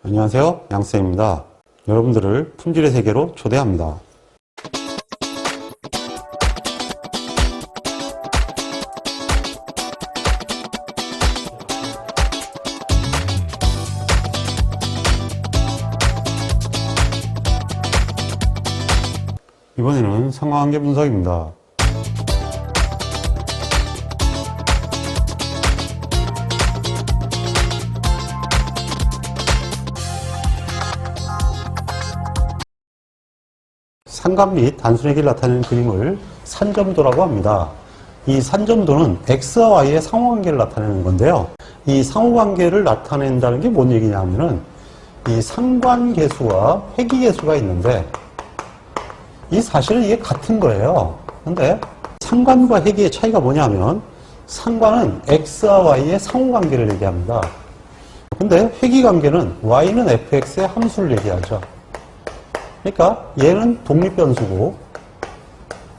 안녕하세요, 양쌤입니다. 여러분들을 품질의 세계로 초대합니다. 이번에는 상관관계 분석입니다. 상관 및 단순회계를 나타내는 그림을 산점도라고 합니다. 이 산점도는 X와 Y의 상호관계를 나타내는 건데요. 이 상호관계를 나타낸다는 게 뭔 얘기냐 하면은 이 상관계수와 회귀계수가 있는데 이 사실은 이게 같은 거예요. 근데 상관과 회귀의 차이가 뭐냐면 상관은 X와 Y의 상호관계를 얘기합니다. 근데 회귀관계는 Y는 fx의 함수를 얘기하죠. 그러니까 얘는 독립변수고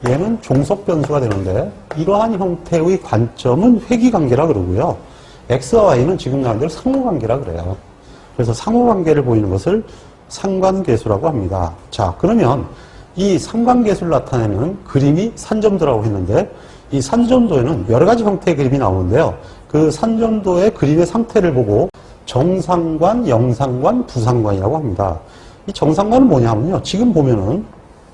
얘는 종속변수가 되는데 이러한 형태의 관점은 회귀관계라 그러고요. X와 Y는 지금 나온 대로 상호관계라 그래요. 그래서 상호관계를 보이는 것을 상관계수라고 합니다. 자, 그러면 이 상관계수를 나타내는 그림이 산점도라고 했는데 이 산점도에는 여러 가지 형태의 그림이 나오는데요. 그 산점도의 그림의 상태를 보고 정상관, 영상관, 부상관이라고 합니다. 이 정상관은 뭐냐면요. 지금 보면은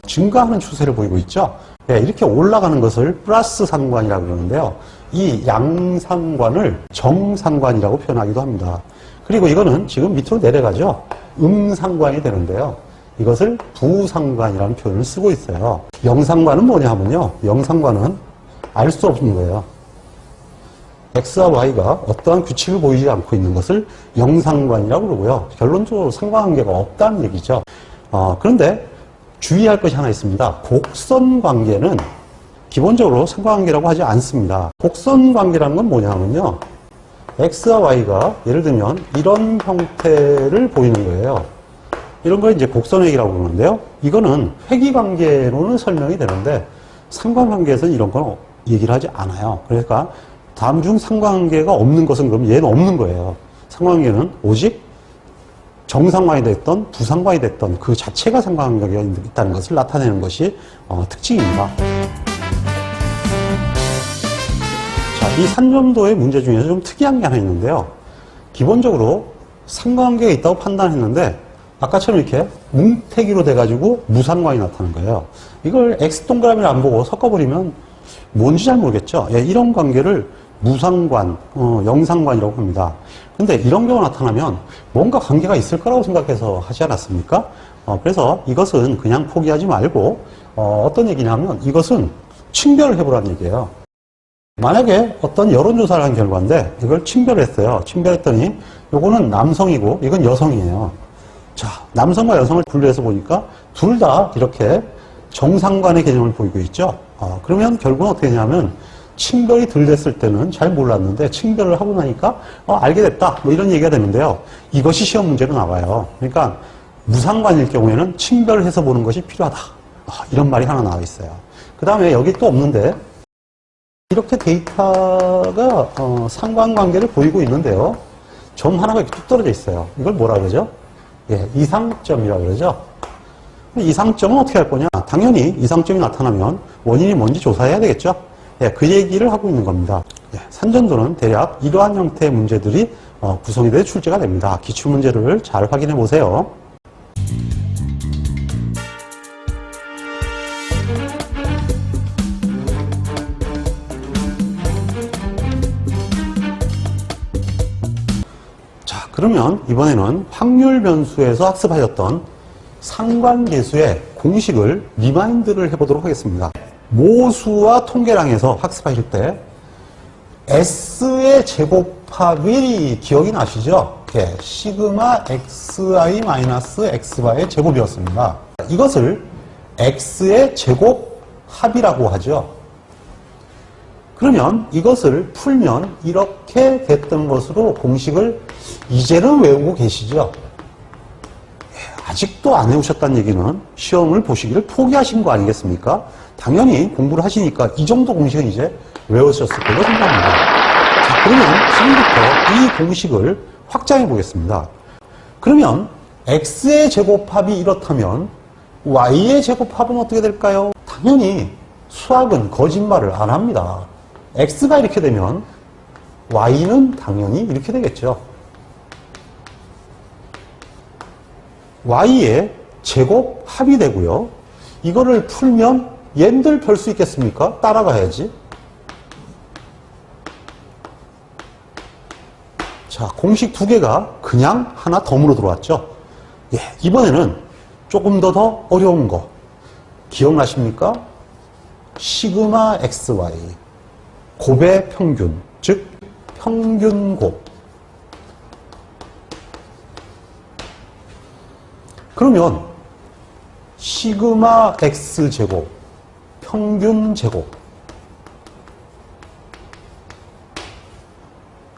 증가하는 추세를 보이고 있죠. 네, 이렇게 올라가는 것을 플러스 상관이라고 그러는데요. 이 양상관을 정상관이라고 표현하기도 합니다. 그리고 이거는 지금 밑으로 내려가죠. 음상관이 되는데요. 이것을 부상관이라는 표현을 쓰고 있어요. 영상관은 뭐냐 하면요. 영상관은 알 수 없는 거예요. X와 Y가 어떠한 규칙을 보이지 않고 있는 것을 영상관이라고 그러고요. 결론적으로 상관관계가 없다는 얘기죠. 그런데 주의할 것이 하나 있습니다. 곡선관계는 기본적으로 상관관계라고 하지 않습니다. 곡선관계라는 건 뭐냐 하면요. X와 Y가 예를 들면 이런 형태를 보이는 거예요. 이런 걸 이제 곡선회귀라고 그러는데요. 이거는 회귀관계로는 설명이 되는데 상관관계에서는 이런 건 얘기를 하지 않아요. 그러니까 다음 중 상관관계가 없는 것은 그럼 얘는 없는 거예요. 상관관계는 오직 정상관이 됐던 부상관이 됐던 그 자체가 상관관계가 있다는 것을 나타내는 것이 특징입니다. 자, 이 산점도의 문제 중에서 좀 특이한 게 하나 있는데요. 기본적으로 상관관계가 있다고 판단했는데 아까처럼 이렇게 뭉태기로 돼가지고 무상관이 나타나는 거예요. 이걸 X동그라미를 안 보고 섞어버리면 뭔지 잘 모르겠죠. 예, 이런 관계를 무상관, 영상관이라고 합니다. 근데 이런 경우가 나타나면 뭔가 관계가 있을 거라고 생각해서 하지 않았습니까? 그래서 이것은 그냥 포기하지 말고 어떤 얘기냐면 이것은 층별을 해보라는 얘기예요. 만약에 어떤 여론조사를 한 결과인데 이걸 층별을 했어요. 층별했더니 요거는 남성이고 이건 여성이에요. 자, 남성과 여성을 분류해서 보니까 둘 다 이렇게 정상관의 개념을 보이고 있죠. 그러면 결국은 어떻게 되냐면 층별이 덜 됐을 때는 잘 몰랐는데 층별을 하고 나니까 알게 됐다 뭐 이런 얘기가 되는데요. 이것이 시험 문제로 나와요. 그러니까 무상관일 경우에는 층별을 해서 보는 것이 필요하다. 이런 말이 하나 나와 있어요. 그 다음에 여기 또 없는데 이렇게 데이터가 상관관계를 보이고 있는데요. 점 하나가 이렇게 뚝 떨어져 있어요. 이걸 뭐라 그러죠? 예, 이상점이라고 그러죠. 이상점은 어떻게 할 거냐? 당연히 이상점이 나타나면 원인이 뭔지 조사해야 되겠죠? 예, 그 얘기를 하고 있는 겁니다. 예, 산점도는 대략 이러한 형태의 문제들이 구성이 돼 출제가 됩니다. 기출문제를 잘 확인해 보세요. 자, 그러면 이번에는 확률 변수에서 학습하셨던 상관계수의 공식을 리마인드를 해보도록 하겠습니다. 모수와 통계량에서 학습하실 때 S의 제곱합이 기억이 나시죠? 예, 시그마 xi-x바의 제곱이었습니다. 이것을 X의 제곱합이라고 하죠. 그러면 이것을 풀면 이렇게 됐던 것으로 공식을 이제는 외우고 계시죠? 아직도 안 해오셨다는 얘기는 시험을 보시기를 포기하신 거 아니겠습니까? 당연히 공부를 하시니까 이 정도 공식은 이제 외우셨을 거라고 생각합니다. 자, 그러면 지금부터 이 공식을 확장해 보겠습니다. 그러면 x의 제곱합이 이렇다면 y의 제곱합은 어떻게 될까요? 당연히 수학은 거짓말을 안 합니다. x가 이렇게 되면 y는 당연히 이렇게 되겠죠. y의 제곱합이 되고요. 이거를 풀면 얘들 별 수 있겠습니까? 따라가야지. 자, 공식 두 개가 그냥 하나 덤으로 들어왔죠. 예, 이번에는 조금 더 어려운 거 기억나십니까? 시그마 xy 곱의 평균, 즉 평균곱. 그러면 시그마 x제곱 평균제곱,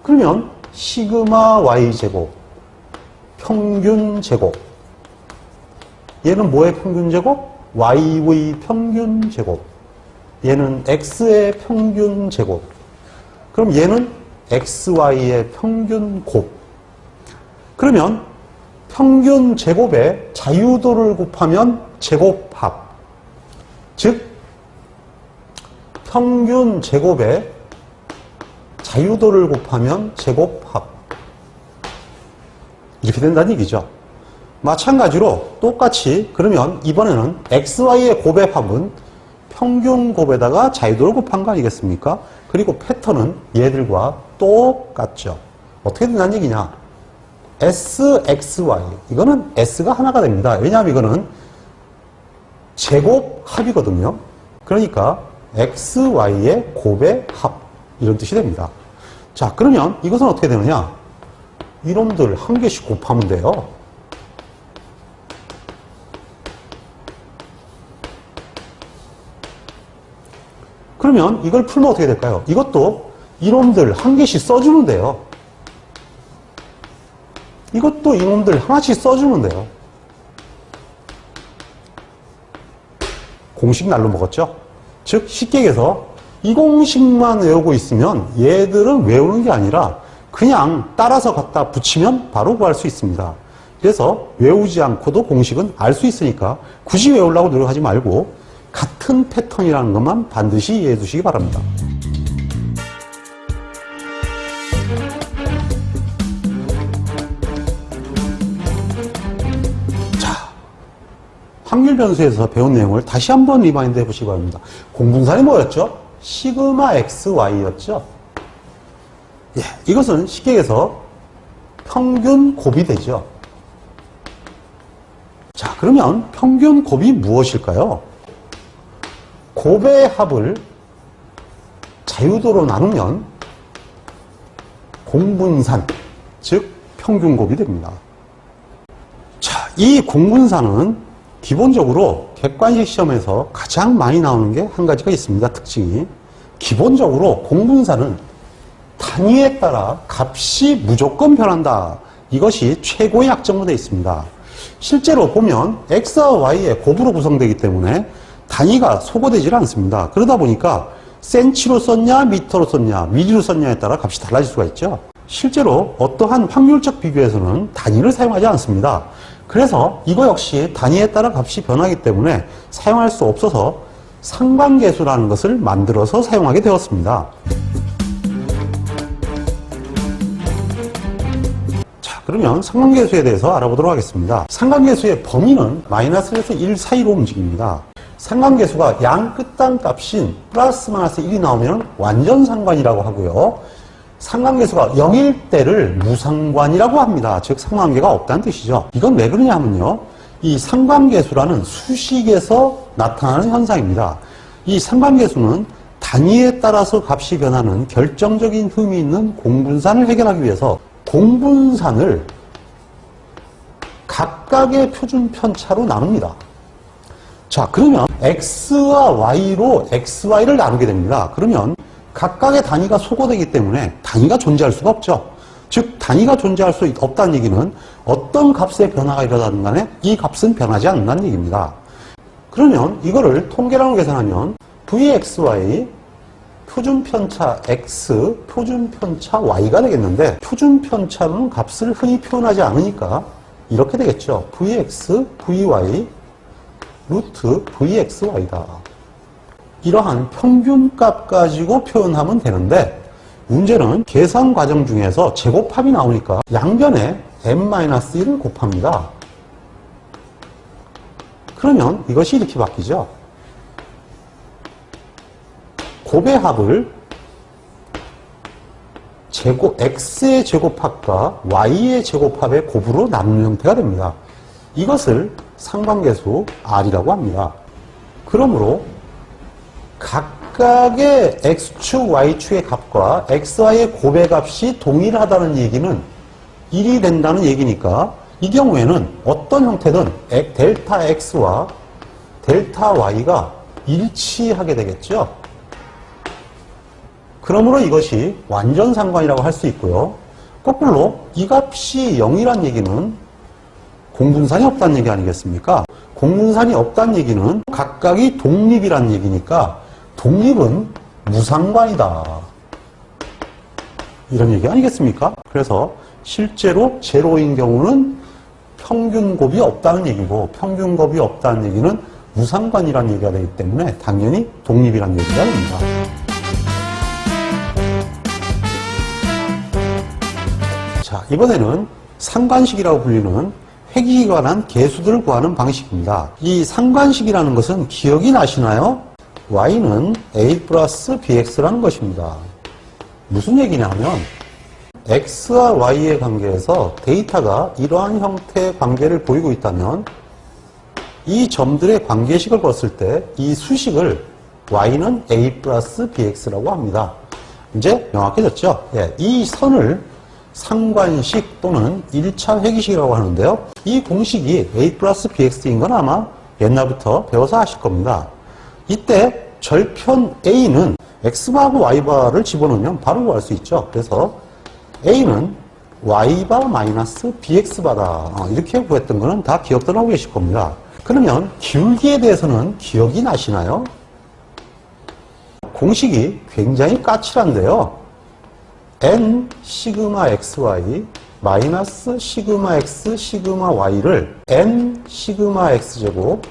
그러면 시그마 y제곱 평균제곱, 얘는 뭐의 평균제곱? y의 평균제곱. 얘는 x의 평균제곱. 그럼 얘는 xy의 평균곱. 그러면 평균제곱에 자유도를 곱하면 제곱합. 즉 평균제곱에 자유도를 곱하면 제곱합. 이렇게 된다는 얘기죠. 마찬가지로 똑같이 그러면 이번에는 xy의 곱의 합은 평균곱에다가 자유도를 곱한 거 아니겠습니까? 그리고 패턴은 얘들과 똑같죠. 어떻게 된다는 얘기냐? sxy, 이거는 s가 하나가 됩니다. 왜냐하면 이거는 제곱합이거든요. 그러니까 xy의 곱의 합, 이런 뜻이 됩니다. 자, 그러면 이것은 어떻게 되느냐? 이놈들 한 개씩 곱하면 돼요. 그러면 이걸 풀면 어떻게 될까요? 이것도 이놈들 한 개씩 써주면 돼요. 이것도 이놈들 하나씩 써주면 돼요. 공식 날로 먹었죠? 즉 쉽게 얘기해서 이 공식만 외우고 있으면 얘들은 외우는 게 아니라 그냥 따라서 갖다 붙이면 바로 구할 수 있습니다. 그래서 외우지 않고도 공식은 알 수 있으니까 굳이 외우려고 노력하지 말고 같은 패턴이라는 것만 반드시 이해해 두시기 바랍니다. 자, 확률 변수에서 배운 내용을 다시 한번 리마인드 해보시기 바랍니다. 공분산이 뭐였죠? 시그마 xy였죠. 예, 이것은 쉽게 얘기해서 평균 곱이 되죠. 자, 그러면 평균 곱이 무엇일까요? 곱의 합을 자유도로 나누면 공분산, 즉 평균곱이 됩니다. 자, 이 공분산은 기본적으로 객관식 시험에서 가장 많이 나오는 게 한 가지가 있습니다. 특징이. 기본적으로 공분산은 단위에 따라 값이 무조건 변한다. 이것이 최고의 약점으로 되어 있습니다. 실제로 보면 x와 y의 곱으로 구성되기 때문에 단위가 소거되질 않습니다. 그러다 보니까 센치로 썼냐, 미터로 썼냐, 미리로 썼냐에 따라 값이 달라질 수가 있죠. 실제로 어떠한 확률적 비교에서는 단위를 사용하지 않습니다. 그래서 이거 역시 단위에 따라 값이 변하기 때문에 사용할 수 없어서 상관계수라는 것을 만들어서 사용하게 되었습니다. 자, 그러면 상관계수에 대해서 알아보도록 하겠습니다. 상관계수의 범위는 마이너스에서 1 사이로 움직입니다. 상관계수가 양 끝단 값인 플러스 마이너스 1이 나오면 완전 상관이라고 하고요. 상관계수가 0일 때를 무상관이라고 합니다. 즉 상관계가 없다는 뜻이죠. 이건 왜 그러냐 하면요. 이 상관계수라는 수식에서 나타나는 현상입니다. 이 상관계수는 단위에 따라서 값이 변하는 결정적인 흠이 있는 공분산을 해결하기 위해서 공분산을 각각의 표준 편차로 나눕니다. 자, 그러면 x와 y로 xy를 나누게 됩니다. 그러면 각각의 단위가 소거되기 때문에 단위가 존재할 수가 없죠. 즉 단위가 존재할 수 없다는 얘기는 어떤 값의 변화가 일어나든 간에 이 값은 변하지 않는다는 얘기입니다. 그러면 이거를 통계량으로 계산하면 vxy 표준편차 x, 표준편차 y가 되겠는데 표준편차로는 값을 흔히 표현하지 않으니까 이렇게 되겠죠. vx, vy, 루트 vxy다. 이러한 평균값 가지고 표현하면 되는데 문제는 계산 과정 중에서 제곱합이 나오니까 양변에 n-1을 곱합니다. 그러면 이것이 이렇게 바뀌죠. 곱의 합을 x의 제곱합과 y의 제곱합의 곱으로 나누는 형태가 됩니다. 이것을 상관계수 r이라고 합니다. 그러므로 각각의 x축, y축의 값과 xy의 곱의 값이 동일하다는 얘기는 1이 된다는 얘기니까 이 경우에는 어떤 형태든 델타 x와 델타 y가 일치하게 되겠죠. 그러므로 이것이 완전상관이라고 할 수 있고요. 거꾸로 이 값이 0이란 얘기는 공분산이 없다는 얘기 아니겠습니까? 공분산이 없다는 얘기는 각각이 독립이란 얘기니까 독립은 무상관이다. 이런 얘기 아니겠습니까? 그래서 실제로 제로인 경우는 평균곱이 없다는 얘기고 평균곱이 없다는 얘기는 무상관이라는 얘기가 되기 때문에 당연히 독립이라는 얘기가 됩니다. 자, 이번에는 상관식이라고 불리는 획이 관한 계수들을 구하는 방식입니다. 이 상관식이라는 것은 기억이 나시나요? y는 a 플러스 bx라는 것입니다. 무슨 얘기냐면 x와 y의 관계에서 데이터가 이러한 형태의 관계를 보이고 있다면 이 점들의 관계식을 봤을 때 이 수식을 y는 a 플러스 bx라고 합니다. 이제 명확해졌죠? 예, 이 선을 상관식 또는 1차 회기식이라고 하는데요. 이 공식이 a 플러스 bx인 건 아마 옛날부터 배워서 아실 겁니다. 이때 절편 a는 x바하고 y바를 집어넣으면 바로 구할 수 있죠. 그래서 a는 y바 마이너스 bx바다. 이렇게 구했던 거는 다 기억들 하고 계실 겁니다. 그러면 기울기에 대해서는 기억이 나시나요? 공식이 굉장히 까칠한데요. n 시그마 xy 마이너스 시그마 x 시그마 y를 n 시그마 x제곱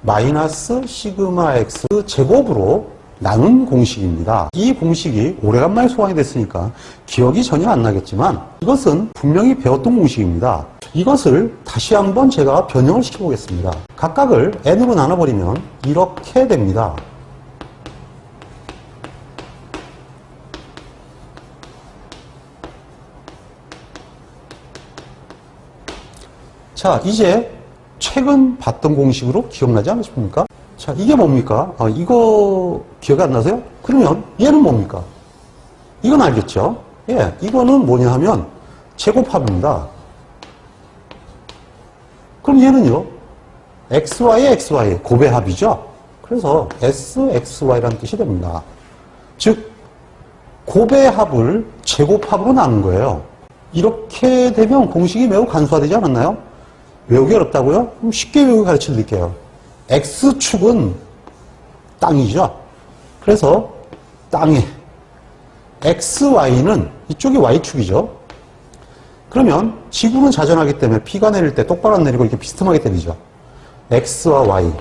마이너스 시그마 x 제곱으로 나눈 공식입니다. 이 공식이 오래간만에 소환이 됐으니까 기억이 전혀 안 나겠지만 이것은 분명히 배웠던 공식입니다. 이것을 다시 한번 제가 변형을 시켜보겠습니다. 각각을 n으로 나눠버리면 이렇게 됩니다. 자, 이제 최근 봤던 공식으로 기억나지 않으십니까? 자, 이게 뭡니까? 이거 기억이 안 나세요? 그러면 얘는 뭡니까? 이건 알겠죠? 예, 이거는 뭐냐 하면 제곱합입니다. 그럼 얘는요? xy의 xy, 곱의 합이죠? 그래서 sxy라는 뜻이 됩니다. 즉, 곱의 합을 제곱합으로 나눈 거예요. 이렇게 되면 공식이 매우 간소화되지 않았나요? 외우기 어렵다고요? 그럼 쉽게 외우기 가르쳐 드릴게요. X축은 땅이죠. 그래서 땅에 XY는 이쪽이 Y축이죠. 그러면 지구는 자전하기 때문에 비가 내릴 때 똑바로 안 내리고 이렇게 비스듬하게 내리죠. X와 Y.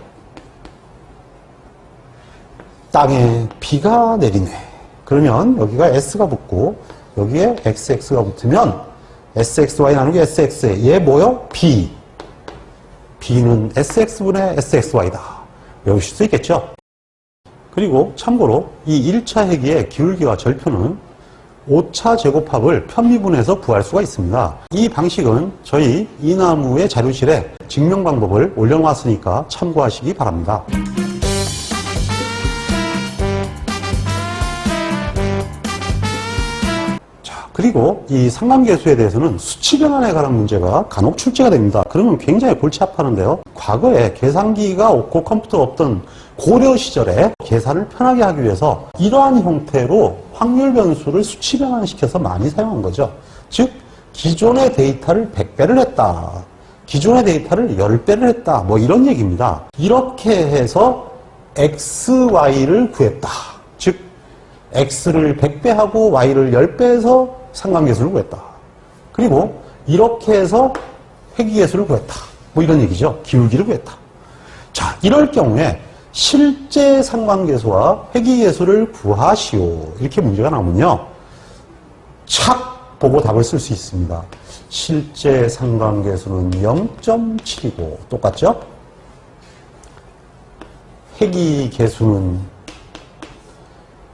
땅에 비가 내리네. 그러면 여기가 S가 붙고 여기에 XX가 붙으면 SXY 나누기 SX. 얘 뭐요? B. B는 SX분의 SXY다. 외우실 수 있겠죠? 그리고 참고로 이 1차 회기의 기울기와 절편은 5차 제곱합을 편미분해서 구할 수가 있습니다. 이 방식은 저희 이나무의 자료실에 증명 방법을 올려놓았으니까 참고하시기 바랍니다. 그리고 이 상관계수에 대해서는 수치 변환에 관한 문제가 간혹 출제가 됩니다. 그러면 굉장히 골치 아파하는데요. 과거에 계산기가 없고 컴퓨터가 없던 고려 시절에 계산을 편하게 하기 위해서 이러한 형태로 확률 변수를 수치 변환시켜서 많이 사용한 거죠. 즉 기존의 데이터를 100배를 했다. 기존의 데이터를 10배를 했다. 뭐 이런 얘기입니다. 이렇게 해서 XY를 구했다. 즉 X를 100배 하고 Y를 10배 해서 상관계수를 구했다. 그리고 이렇게 해서 회귀계수를 구했다. 뭐 이런 얘기죠. 기울기를 구했다. 자, 이럴 경우에 실제 상관계수와 회귀계수를 구하시오. 이렇게 문제가 나오면요. 착 보고 답을 쓸 수 있습니다. 실제 상관계수는 0.7이고 똑같죠? 회귀계수는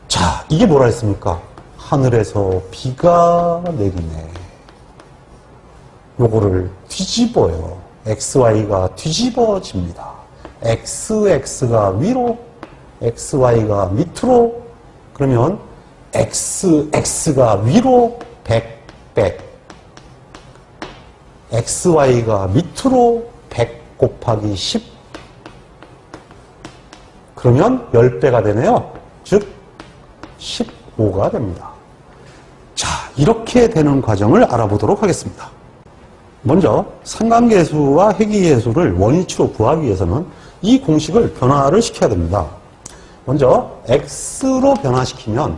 자, 이게 뭐라 했습니까? 하늘에서 비가 내리네. 요거를 뒤집어요. XY가 뒤집어집니다. XX가 위로, XY가 밑으로, 그러면 XX가 위로 100, 100. XY가 밑으로 100 곱하기 10. 그러면 10배가 되네요. 즉, 15가 됩니다. 자, 이렇게 되는 과정을 알아보도록 하겠습니다. 먼저 상관계수와 회귀계수를 원위치로 구하기 위해서는 이 공식을 변화를 시켜야 됩니다. 먼저 x로 변화시키면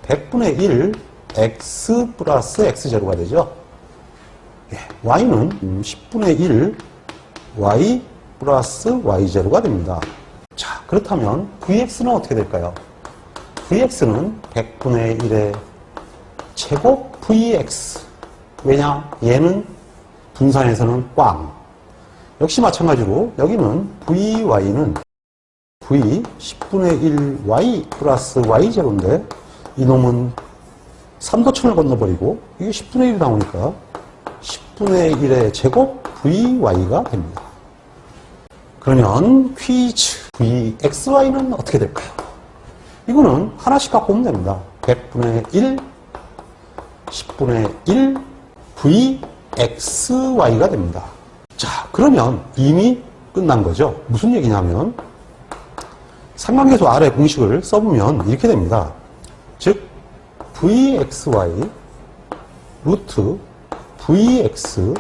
100분의 1 x 플러스 x제로가 되죠. y는 10분의 1 y 플러스 y제로가 됩니다. 자, 그렇다면 vx는 어떻게 될까요? vx는 100분의 1의 제곱 vx. 왜냐? 얘는 분산에서는 꽝. 역시 마찬가지로 여기는 vy는 v 10분의 1 y 플러스 y제로인데 이놈은 3도천을 건너버리고 이게 10분의 1이 나오니까 10분의 1의 제곱 vy가 됩니다. 그러면 퀴즈 vxy는 어떻게 될까요? 이거는 하나씩 갖고 오면 됩니다. 100분의 1, 10분의 1, vxy가 됩니다. 자, 그러면 이미 끝난 거죠. 무슨 얘기냐면 상관계수 아래 공식을 써보면 이렇게 됩니다. 즉 vxy 루트 vx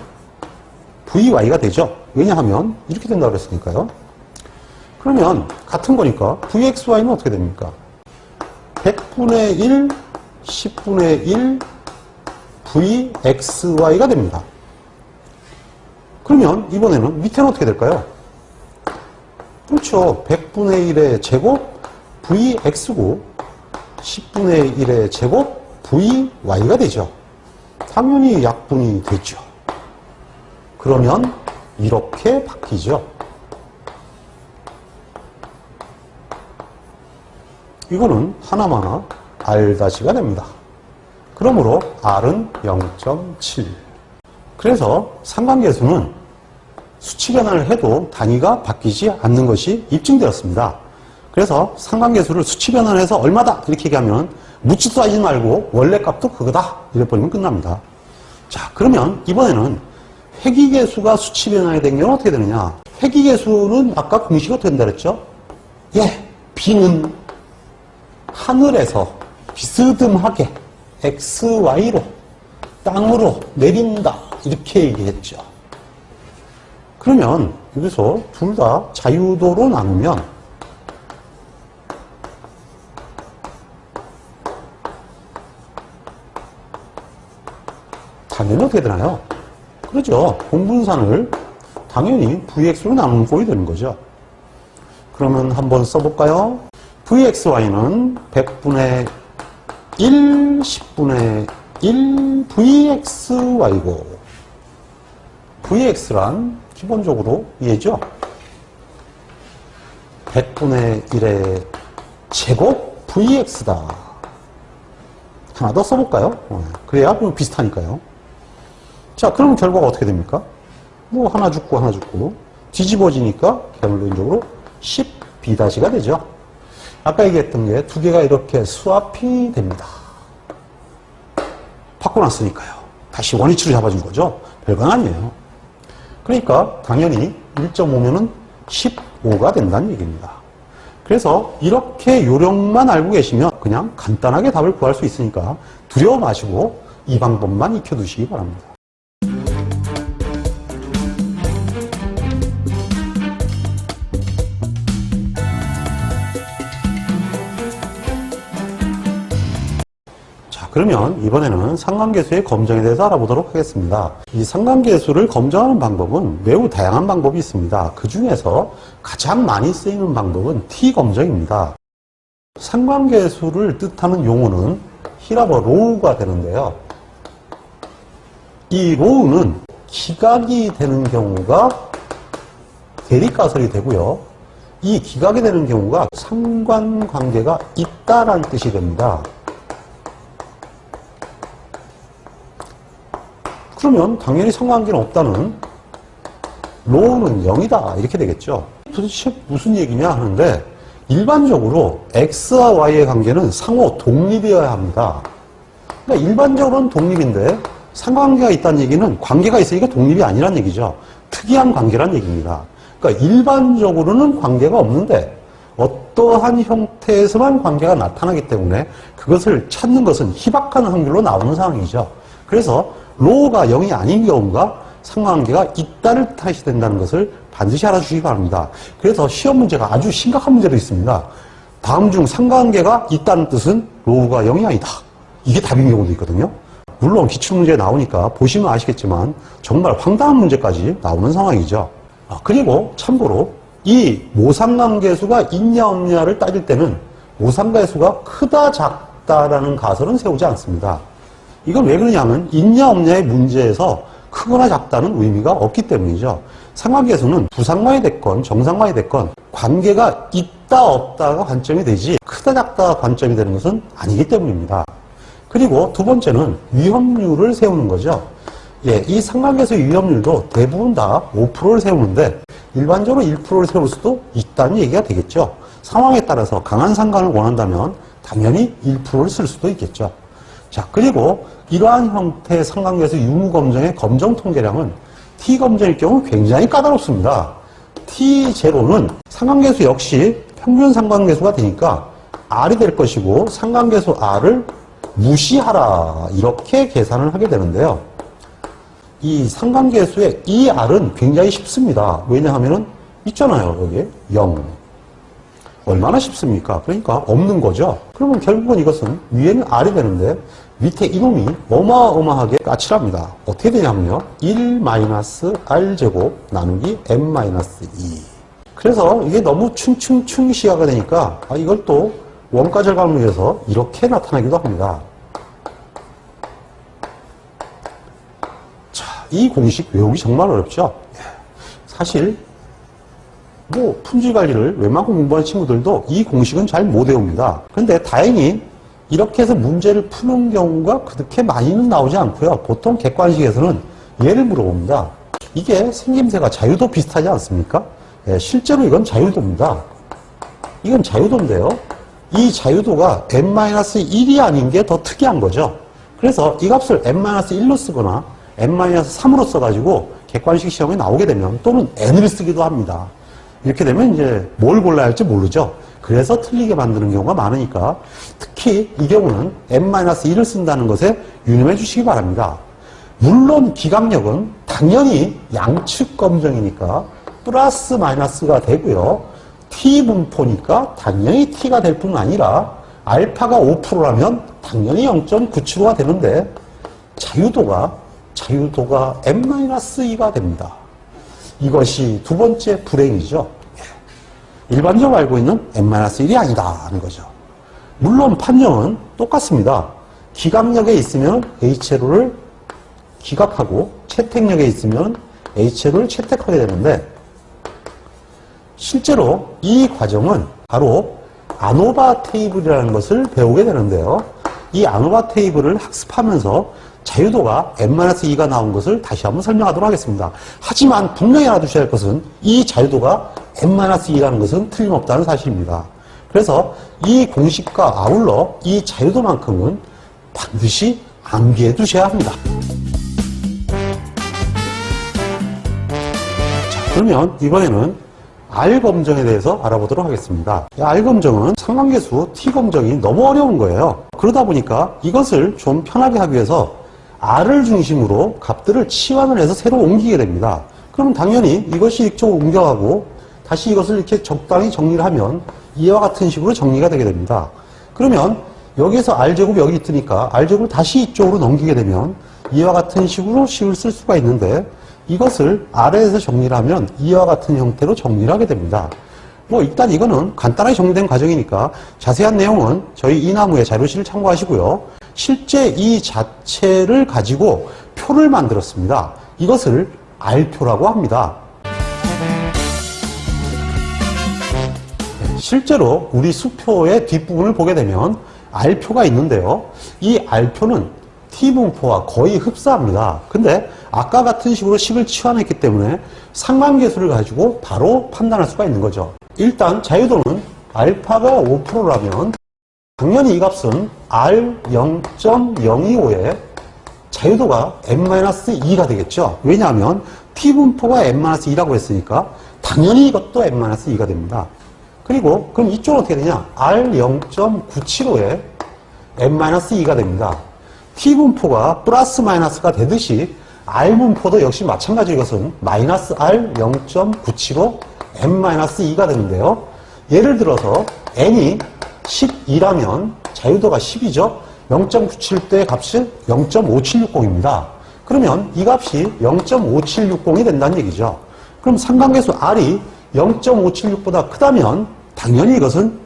vy가 되죠. 왜냐하면 이렇게 된다고 그랬으니까요. 그러면 같은 거니까 vxy는 어떻게 됩니까? 100분의 1, 10분의 1 vxy가 됩니다. 그러면 이번에는 밑에는 어떻게 될까요? 그렇죠. 100분의 1의 제곱 vx고 10분의 1의 제곱 vy가 되죠. 당연히 약분이 되죠. 그러면 이렇게 바뀌죠. 이거는 하나마나 r-가 됩니다. 그러므로 r은 0.7. 그래서 상관계수는 수치 변환을 해도 단위가 바뀌지 않는 것이 입증되었습니다. 그래서 상관계수를 수치 변환해서 얼마다 이렇게 얘기하면 묻지도 따지지 말고 원래 값도 그거다 이래버리면 끝납니다. 자, 그러면 이번에는 회귀계수가 수치 변환이 된 경우는 어떻게 되느냐? 회귀계수는 아까 공식이 어떻게 된다 그랬죠? 예, 비는 하늘에서 비스듬하게 XY로 땅으로 내린다 이렇게 얘기했죠. 그러면 여기서 둘 다 자유도로 나누면 당연히 어떻게 되나요? 그렇죠. 공분산을 당연히 VX로 나누는 꼴이 되는 거죠. 그러면 한번 써볼까요? VXY는 100분의 1, 10분의 1 VXY고 VX란 기본적으로 얘죠. 100분의 1의 제곱 VX다. 하나 더 써볼까요? 그래야 좀 비슷하니까요. 자, 그러면 결과가 어떻게 됩니까? 뭐 하나 죽고 하나 죽고 뒤집어지니까 결론적으로 10B-가 되죠. 아까 얘기했던 게 두 개가 이렇게 스와핑이 됩니다. 바꿔놨으니까요. 다시 원위치로 잡아준 거죠. 별건 아니에요. 그러니까 당연히 1.5면은 15가 된다는 얘기입니다. 그래서 이렇게 요령만 알고 계시면 그냥 간단하게 답을 구할 수 있으니까 두려워 마시고 이 방법만 익혀두시기 바랍니다. 그러면 이번에는 상관계수의 검정에 대해서 알아보도록 하겠습니다. 이 상관계수를 검정하는 방법은 매우 다양한 방법이 있습니다. 그 중에서 가장 많이 쓰이는 방법은 T검정입니다. 상관계수를 뜻하는 용어는 히라버 로우가 되는데요. 이 로우는 기각이 되는 경우가 대립가설이 되고요. 이 기각이 되는 경우가 상관관계가 있다라는 뜻이 됩니다. 그러면 당연히 상관관계는 없다는 로우는 0이다 이렇게 되겠죠. 도대체 무슨 얘기냐 하는데 일반적으로 X와 Y의 관계는 상호 독립이어야 합니다. 그러니까 일반적으로는 독립인데 상관관계가 있다는 얘기는 관계가 있으니까 독립이 아니란 얘기죠. 특이한 관계란 얘기입니다. 그러니까 일반적으로는 관계가 없는데 어떠한 형태에서만 관계가 나타나기 때문에 그것을 찾는 것은 희박한 확률로 나오는 상황이죠. 그래서 로우가 0이 아닌 경우가 상관관계가 있다를 뜻이 된다는 것을 반드시 알아주시기 바랍니다. 그래서 시험 문제가 아주 심각한 문제도 있습니다. 다음 중 상관관계가 있다는 뜻은 로우가 0이 아니다. 이게 답인 경우도 있거든요. 물론 기출문제에 나오니까 보시면 아시겠지만 정말 황당한 문제까지 나오는 상황이죠. 그리고 참고로 이 모상관계수가 있냐 없냐를 따질 때는 모상관계수가 크다 작다라는 가설은 세우지 않습니다. 이건 왜 그러냐면 있냐 없냐의 문제에서 크거나 작다는 의미가 없기 때문이죠. 상관계수는 부상관이 됐건 정상관이 됐건 관계가 있다 없다가 관점이 되지 크다 작다가 관점이 되는 것은 아니기 때문입니다. 그리고 두 번째는 위험률을 세우는 거죠. 이 상관계수의 위험률도 대부분 다 5%를 세우는데 일반적으로 1%를 세울 수도 있다는 얘기가 되겠죠. 상황에 따라서 강한 상관을 원한다면 당연히 1%를 쓸 수도 있겠죠. 자, 그리고 이러한 형태의 상관계수 유무검정의 검정 통계량은 T검정일 경우 굉장히 까다롭습니다. T0는 상관계수 역시 평균 상관계수가 되니까 R이 될 것이고 상관계수 R을 무시하라 이렇게 계산을 하게 되는데요. 이 상관계수의 이 R은 굉장히 쉽습니다. 왜냐하면 있잖아요. 여기 0. 얼마나 쉽습니까? 그러니까 없는 거죠. 그러면 결국은 이것은 위에는 R이 되는데 밑에 이놈이 어마어마하게 까칠합니다. 어떻게 되냐면요. 1-R제곱 나누기 M-2. 그래서 이게 너무 충충충시화가 되니까 이걸 또 원가 절감을 위해서 이렇게 나타나기도 합니다. 자, 이 공식 외우기 정말 어렵죠? 사실 품질 관리를 웬만큼 공부하는 친구들도 이 공식은 잘 못 외웁니다. 그런데 다행히 이렇게 해서 문제를 푸는 경우가 그렇게 많이는 나오지 않고요. 보통 객관식에서는 예를 물어봅니다. 이게 생김새가 자유도 비슷하지 않습니까? 실제로 이건 자유도입니다. 이건 자유도인데요. 이 자유도가 n-1이 아닌 게 더 특이한 거죠. 그래서 이 값을 n-1로 쓰거나 n-3으로 써가지고 객관식 시험에 나오게 되면 또는 n을 쓰기도 합니다. 이렇게 되면 이제 뭘 골라야 할지 모르죠. 그래서 틀리게 만드는 경우가 많으니까 특히 이 경우는 n-1을 쓴다는 것에 유념해 주시기 바랍니다. 물론 기각력은 당연히 양측 검정이니까 플러스 마이너스가 되고요. T분포니까 당연히 T가 될 뿐 아니라 알파가 5%라면 당연히 0.97호가 되는데 자유도가 n-2가 됩니다. 이것이 두 번째 불행이죠. 일반적으로 알고 있는 n-1이 아니다 하는 거죠. 물론 판정은 똑같습니다. 기각력에 있으면 HLO를 기각하고 채택력에 있으면 HLO를 채택하게 되는데 실제로 이 과정은 바로 아노바 테이블이라는 것을 배우게 되는데요. 이 아노바 테이블을 학습하면서 자유도가 n-2가 나온 것을 다시 한번 설명하도록 하겠습니다. 하지만 분명히 알아두셔야 할 것은 이 자유도가 n-2라는 것은 틀림없다는 사실입니다. 그래서 이 공식과 아울러 이 자유도만큼은 반드시 암기해 두셔야 합니다. 자, 그러면 이번에는 R검정에 대해서 알아보도록 하겠습니다. R검정은 상관계수 T검정이 너무 어려운 거예요. 그러다 보니까 이것을 좀 편하게 하기 위해서 R을 중심으로 값들을 치환을 해서 새로 옮기게 됩니다. 그러면 당연히 이것이 이쪽으로 옮겨가고 다시 이것을 이렇게 적당히 정리를 하면 이와 같은 식으로 정리가 되게 됩니다. 그러면 여기에서 R제곱이 여기 있으니까 R제곱을 다시 이쪽으로 넘기게 되면 이와 같은 식으로 식을 쓸 수가 있는데 이것을 아래에서 정리를 하면 이와 같은 형태로 정리를 하게 됩니다. 뭐 일단 이거는 간단하게 정리된 과정이니까 자세한 내용은 저희 이나무의 자료실을 참고하시고요. 실제 이 자체를 가지고 표를 만들었습니다. 이것을 R표라고 합니다. 실제로 우리 수표의 뒷부분을 보게 되면 R표가 있는데요. 이 R표는 T분포와 거의 흡사합니다. 근데 아까 같은 식으로 식을 치환했기 때문에 상관계수를 가지고 바로 판단할 수가 있는 거죠. 일단 자유도는 알파가 5%라면 당연히 이 값은 R 0.025에 자유도가 n-2가 되겠죠. 왜냐하면 T분포가 n-2라고 했으니까 당연히 이것도 n-2가 됩니다. 그리고 그럼 이쪽은 어떻게 되냐? R 0.975에 n-2가 됩니다. T분포가 플러스 마이너스가 되듯이 R분포도 역시 마찬가지로 이것은 마이너스 R 0.975 n-2가 되는데요. 예를 들어서 n이 12라면 자유도가 10이죠. 0.971대의 값이 0.5760입니다. 그러면 이 값이 0.5760이 된다는 얘기죠. 그럼 상관계수 R이 0.576보다 크다면 당연히 이것은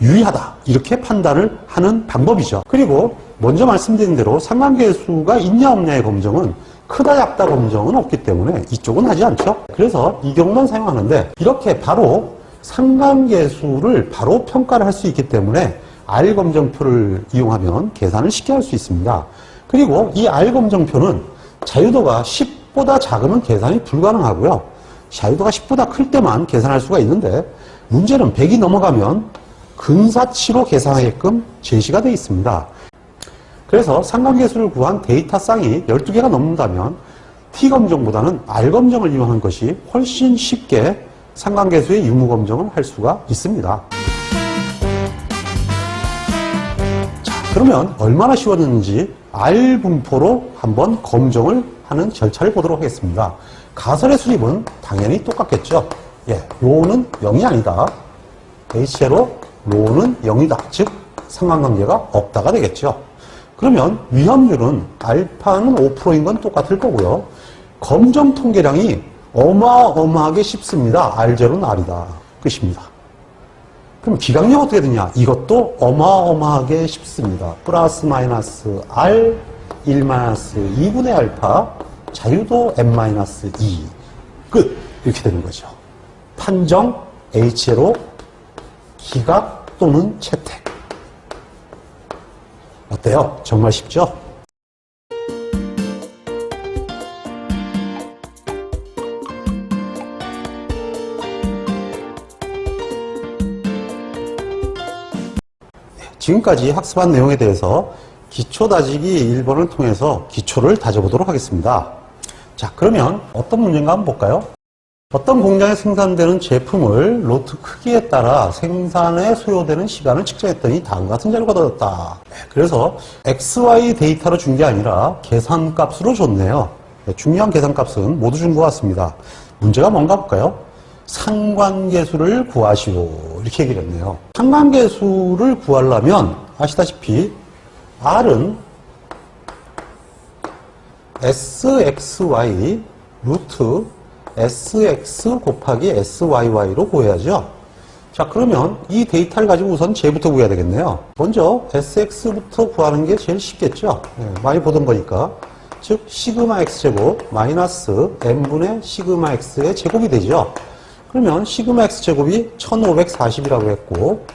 유의하다 이렇게 판단을 하는 방법이죠. 그리고 먼저 말씀드린 대로 상관계수가 있냐 없냐의 검정은 크다 작다 검정은 없기 때문에 이쪽은 하지 않죠. 그래서 이 경우만 사용하는데 이렇게 바로 상관계수를 바로 평가를 할 수 있기 때문에 R 검정표를 이용하면 계산을 쉽게 할 수 있습니다. 그리고 이 R 검정표는 자유도가 10보다 작으면 계산이 불가능하고요. 자유도가 10보다 클 때만 계산할 수가 있는데 문제는 100이 넘어가면 근사치로 계산하게끔 제시가 되어 있습니다. 그래서 상관계수를 구한 데이터 쌍이 12개가 넘는다면 T검정보다는 R검정을 이용하는 것이 훨씬 쉽게 상관계수의 유무검정을 할 수가 있습니다. 자, 그러면 얼마나 쉬웠는지 R분포로 한번 검정을 하는 절차를 보도록 하겠습니다. 가설의 수립은 당연히 똑같겠죠. 예, 로는 0이 아니다. H제로 로는 0이다. 즉 상관관계가 없다가 되겠죠. 그러면 위험률은 알파는 5%인 건 똑같을 거고요. 검정 통계량이 어마어마하게 쉽습니다. R제로는 R이다. 끝입니다. 그럼 기강력 어떻게 되냐? 이것도 어마어마하게 쉽습니다. 플러스 마이너스 R 1 마이너스 2분의 알파 자유도 n-2 끝 이렇게 되는 거죠. 판정 H제로 기각 또는 채택 어때요? 정말 쉽죠? 지금까지 학습한 내용에 대해서 기초 다지기 1번을 통해서 기초를 다져보도록 하겠습니다. 자, 그러면 어떤 문제인가 한번 볼까요? 어떤 공장에 생산되는 제품을 로트 크기에 따라 생산에 소요되는 시간을 측정했더니 다음과 같은 자료가 얻었다. 그래서 XY 데이터로 준 게 아니라 계산값으로 줬네요. 중요한 계산값은 모두 준 것 같습니다. 문제가 뭔가 볼까요? 상관계수를 구하시오. 이렇게 얘기를 했네요. 상관계수를 구하려면 아시다시피 R은 SXY 루트 SX 곱하기 SYY로 구해야죠. 자, 그러면 이 데이터를 가지고 우선 J부터 구해야 되겠네요. 먼저 SX부터 구하는 게 제일 쉽겠죠. 많이 보던 거니까. 즉 시그마 X제곱 마이너스 N분의 시그마 X의 제곱이 되죠. 그러면 시그마 X제곱이 1540이라고 했고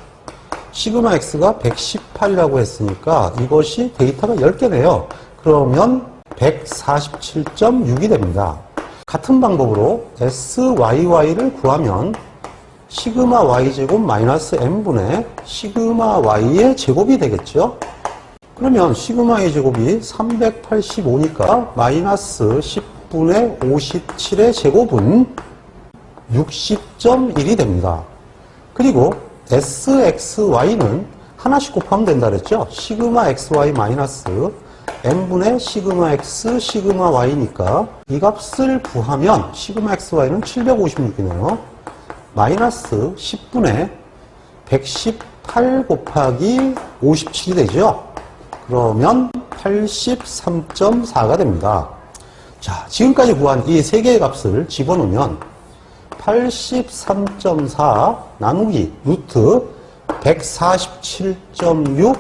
시그마 X가 118이라고 했으니까 이것이 데이터가 10개네요. 그러면 147.6이 됩니다. 같은 방법으로 SYY를 구하면 시그마 Y제곱 마이너스 N분의 시그마 Y의 제곱이 되겠죠. 그러면 시그마 Y제곱이 385니까 마이너스 10분의 57의 제곱은 60.1이 됩니다. 그리고 SXY는 하나씩 곱하면 된다 그랬죠. 시그마 XY 마이너스 n분의 시그마 X, 시그마 Y니까 이 값을 구하면 시그마 XY는 756이네요. 마이너스 10분의 8 곱하기 57이 되죠. 그러면 83.4가 됩니다. 자, 지금까지 구한 이 세 개의 값을 집어넣으면 83.4 나누기 루트 147.6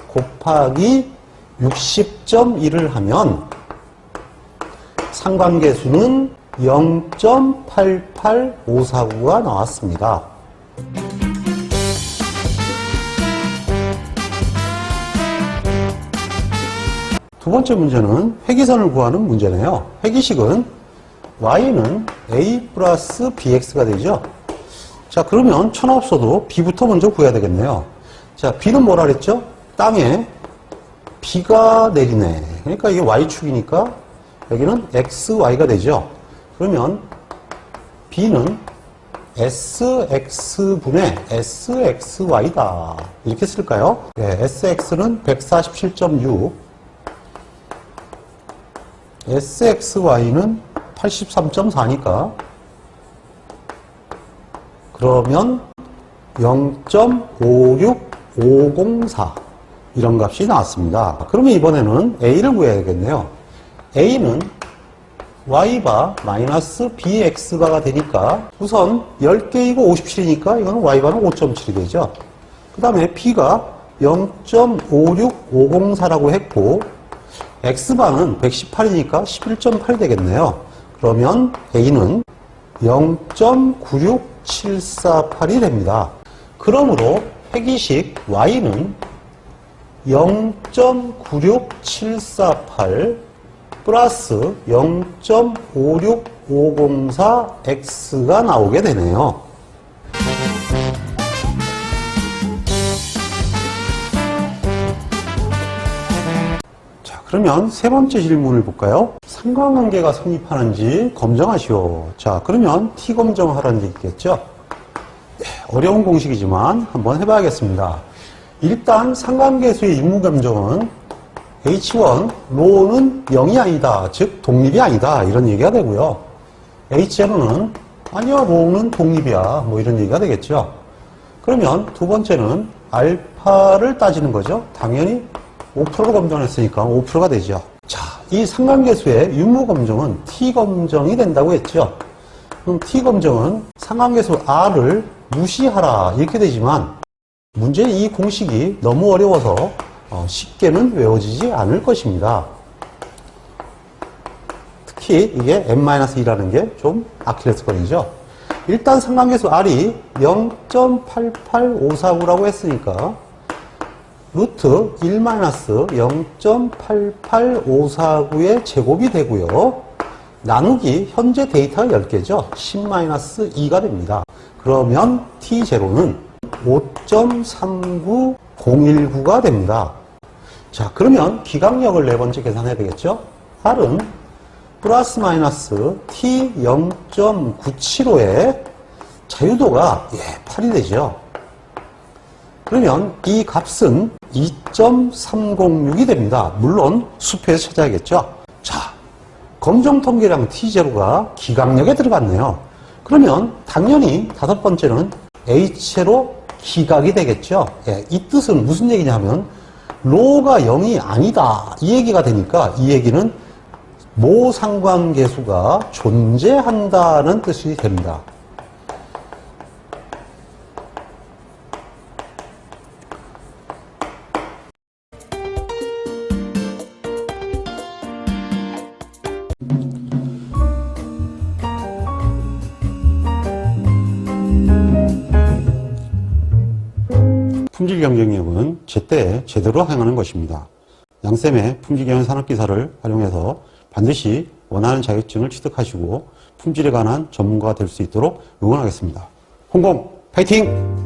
곱하기 60.1을 하면 상관계수는 0.88549가 나왔습니다. 두 번째 문제는 회기선을 구하는 문제네요. 회기식은 y는 a 플러스 bx가 되죠. 자, 그러면 천하 없어도 b부터 먼저 구해야 되겠네요. 자, b는 뭐라 그랬죠? 땅에 비가 내리네. 그러니까 이게 y축이니까 여기는 xy가 되죠. 그러면 b는 sx분의 sxy다. 이렇게 쓸까요? 네, sx는 147.6, sxy는 83.4니까 그러면 0.56504 이런 값이 나왔습니다. 그러면 이번에는 a를 구해야 되겠네요. a는 y바 마이너스 bx바가 되니까 우선 10개이고 57이니까 이거는 y바는 5.7이 되죠. 그 다음에 b가 0.56504라고 했고 x바는 118이니까 11.8 되겠네요. 그러면 a는 0.96748이 됩니다. 그러므로 회기식 y는 0.96748 플러스 0.56504x가 나오게 되네요. 자, 그러면 세 번째 질문을 볼까요? 상관관계가 성립하는지 검정하시오. 자, 그러면 t 검정하라는 얘기겠죠? 네, 어려운 공식이지만 한번 해봐야겠습니다. 일단 상관계수의 유무검정은 H1, 로는 0이 아니다. 즉, 독립이 아니다. 이런 얘기가 되고요. H0는 아니요, 로는 독립이야. 뭐 이런 얘기가 되겠죠. 그러면 두 번째는 알파를 따지는 거죠. 당연히 5%로 검정했으니까 5%가 되죠. 자, 이 상관계수의 유무검정은 T검정이 된다고 했죠. 그럼 T검정은 상관계수 R을 무시하라. 이렇게 되지만 문제는 이 공식이 너무 어려워서 쉽게는 외워지지 않을 것입니다. 특히 이게 n-2라는 게 좀 아킬레스건이죠. 일단 상관계수 r이 0.88549라고 했으니까 루트 1-0.88549의 제곱이 되고요. 나누기 현재 데이터가 10개죠. 10-2가 됩니다. 그러면 t0는 5.39019가 됩니다. 자, 그러면 기강력을 네 번째 계산해야 되겠죠? R은 플러스 마이너스 T 0.975의 자유도가 8이 되죠. 그러면 이 값은 2.306이 됩니다. 물론 수표에서 찾아야겠죠. 자, 검정통계량 T0가 기강력에 들어갔네요. 그러면 당연히 다섯 번째는 H로 기각이 되겠죠. 예, 이 뜻은 무슨 얘기냐면 로가 0이 아니다 이 얘기가 되니까 이 얘기는 모상관계수가 존재한다는 뜻이 됩니다. 품질 경쟁력은 제때에 제대로 행하는 것입니다. 양쌤의 품질경영 산업기사를 활용해서 반드시 원하는 자격증을 취득하시고 품질에 관한 전문가가 될 수 있도록 응원하겠습니다. 홍콩 파이팅!